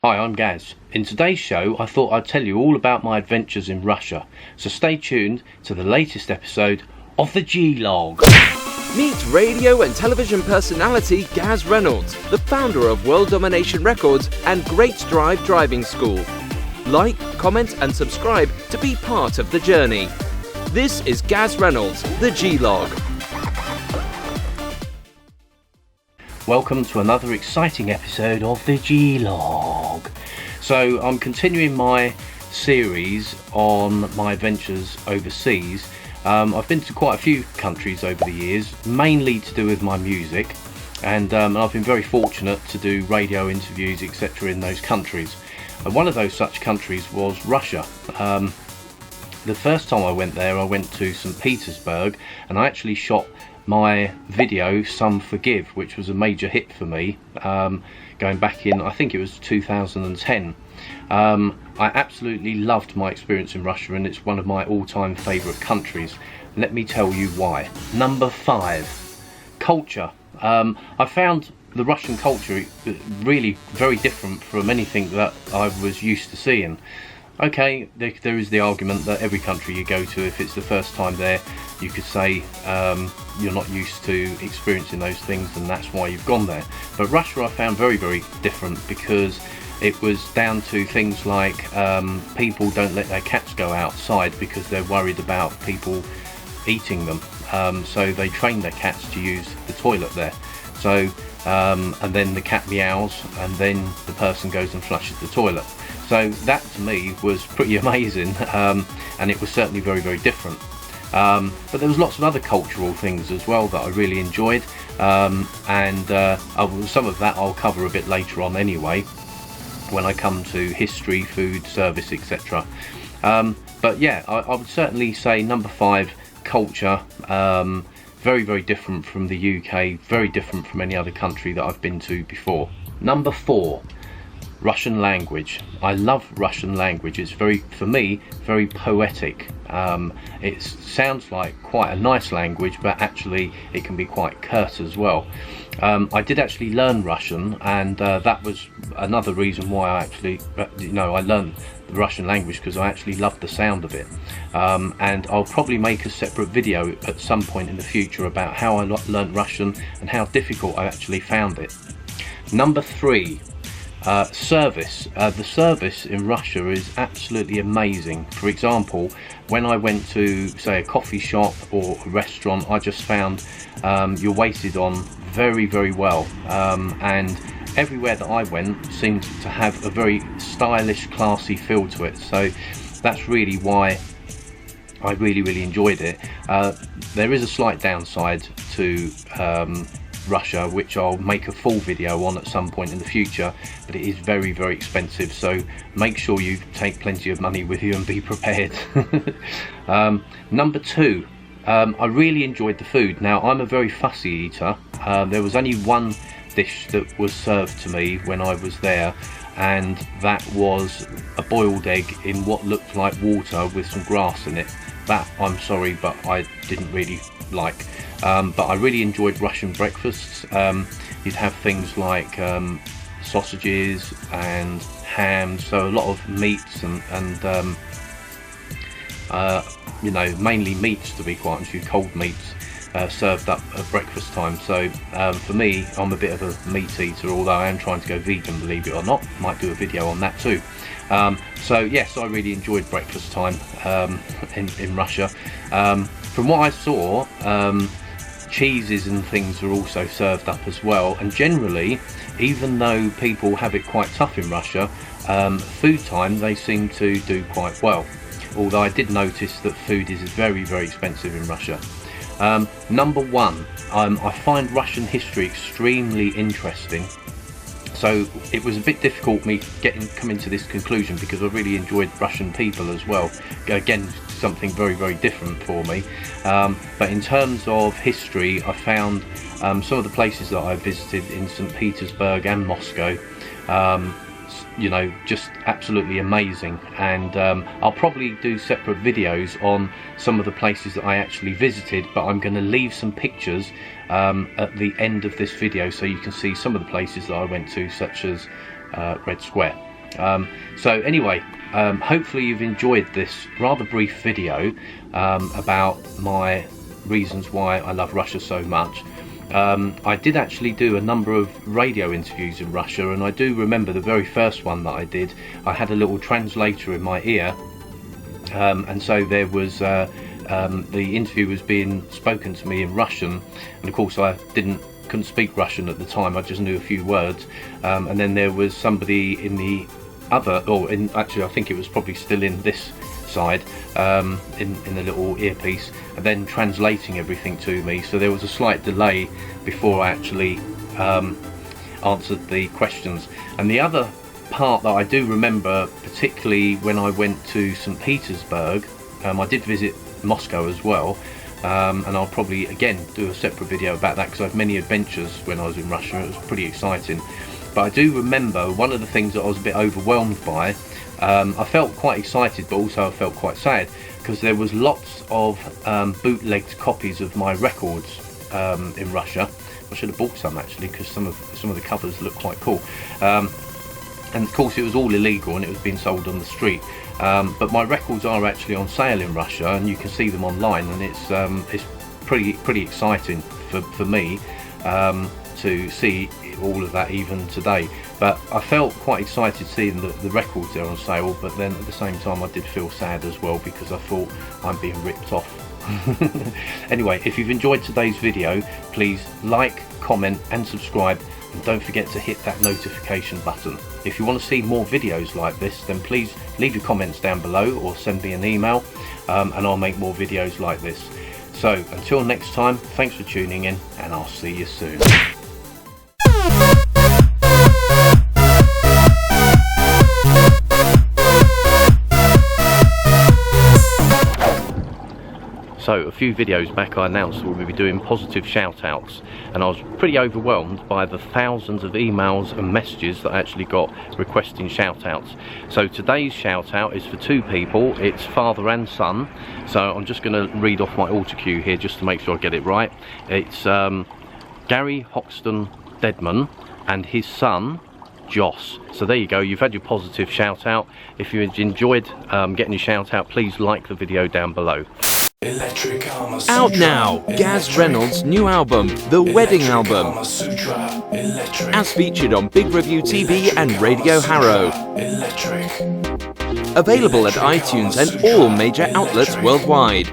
Hi, I'm Gaz. In today's show, I thought I'd tell you all about my adventures in Russia. So stay tuned to the latest episode of the G-Log. Meet radio and television personality Gaz Reynolds, the founder of World Domination Records and Great Drive Driving School. Like, comment and subscribe to be part of the journey. This is Gaz Reynolds, the G-Log. Welcome to another exciting episode of the G-Log. So I'm continuing my series on my adventures overseas. I've been to quite a few countries over the years, mainly to do with my music, and I've been very fortunate to do radio interviews, etc. in those countries. And one of those such countries was Russia. The first time I went there, I went to St. Petersburg, and I actually shot my video Some Forgive, which was a major hit for me, going back in, I think it was 2010. I absolutely loved my experience in Russia, and it's one of my all-time favourite countries. Let me tell you why. Number 5, culture. I found the Russian culture really very different from anything that I was used to seeing. Okay, there is the argument that every country you go to, if it's the first time there, you could say you're not used to experiencing those things and that's why you've gone there. But Russia I found very, very different, because it was down to things like people don't let their cats go outside because they're worried about people eating them. So they train their cats to use the toilet there. So and then the cat meows and then the person goes and flushes the toilet. So that to me was pretty amazing, and it was certainly very, very different. But there was lots of other cultural things as well that I really enjoyed, and some of that I'll cover a bit later on anyway, when I come to history, food, service, etc. But yeah, I would certainly say number 5, culture. Very, very different from the UK, very different from any other country that I've been to before. Number 4, Russian language. I love Russian language. It's for me, very poetic. It sounds like quite a nice language, but actually it can be quite curt as well. I did actually learn Russian, and that was another reason why I actually, I learned the Russian language, because I actually loved the sound of it. And I'll probably make a separate video at some point in the future about how I learned Russian and how difficult I actually found it. Number 3, service. The service in Russia is absolutely amazing. For example, when I went to, say, a coffee shop or a restaurant, I just found you're waited on very, very well, and everywhere that I went seemed to have a very stylish, classy feel to it. So that's really why I really, really enjoyed it. There is a slight downside to Russia, which I'll make a full video on at some point in the future, but it is very, very expensive, so make sure you take plenty of money with you and be prepared. Number 2, I really enjoyed the food. Now, I'm a very fussy eater. There was only one dish that was served to me when I was there, and that was a boiled egg in what looked like water with some grass in it. That, I'm sorry, but I didn't really like. But I really enjoyed Russian breakfasts. You'd have things like sausages and ham, so a lot of meats and mainly meats, to be quite honest with you, cold meats served up at breakfast time. So for me, I'm a bit of a meat eater, although I am trying to go vegan, believe it or not. Might do a video on that too. So yes, I really enjoyed breakfast time in Russia. From what I saw, cheeses and things are also served up as well, and generally, even though people have it quite tough in Russia, food time they seem to do quite well, although I did notice that food is very, very expensive in Russia. Number 1, I find Russian history extremely interesting. So it was a bit difficult me coming to this conclusion, because I really enjoyed Russian people as well. Again, something very, very different for me. But in terms of history, I found some of the places that I visited in St. Petersburg and Moscow, just absolutely amazing. And I'll probably do separate videos on some of the places that I actually visited, but I'm going to leave some pictures at the end of this video so you can see some of the places that I went to, such as Red Square. So anyway, hopefully you've enjoyed this rather brief video about my reasons why I love Russia so much. I did actually do a number of radio interviews in Russia, and I do remember the very first one that I did, I had a little translator in my ear, and so there was the interview was being spoken to me in Russian, and of course I couldn't speak Russian at the time, I just knew a few words, and then there was somebody in the other, or in, actually I think it was probably still in this side, in the little earpiece, and then translating everything to me, so there was a slight delay before I actually answered the questions. And the other part that I do remember, particularly when I went to St. Petersburg, I did visit Moscow as well, and I'll probably again do a separate video about that because I have many adventures when I was in Russia. It was pretty exciting. But I do remember one of the things that I was a bit overwhelmed by. I felt quite excited, but also I felt quite sad because there was lots of bootlegged copies of my records in Russia. I should have bought some actually, because some of the covers look quite cool. And of course it was all illegal and it was being sold on the street. But my records are actually on sale in Russia, and you can see them online, and it's pretty exciting for me to see all of that even today. But I felt quite excited seeing the records there on sale, but then at the same time I did feel sad as well because I thought I'm being ripped off. Anyway, if you've enjoyed today's video, please like, comment and subscribe, and don't forget to hit that notification button. If you want to see more videos like this, then please leave your comments down below or send me an email, and I'll make more videos like this. So until next time, thanks for tuning in, and I'll see you soon. So a few videos back I announced we'll be doing positive shout outs, and I was pretty overwhelmed by the thousands of emails and messages that I actually got requesting shout outs. So today's shout out is for two people, it's father and son. So I'm just going to read off my auto cue here just to make sure I get it right. It's Gary Hoxton Deadman and his son Joss. So there you go, you've had your positive shout out. If you enjoyed getting your shout out, please like the video down below. Out now, Gaz Reynolds' new album, The Wedding Album, as featured on Big Review TV and Radio Harrow. Available at iTunes and all major outlets worldwide.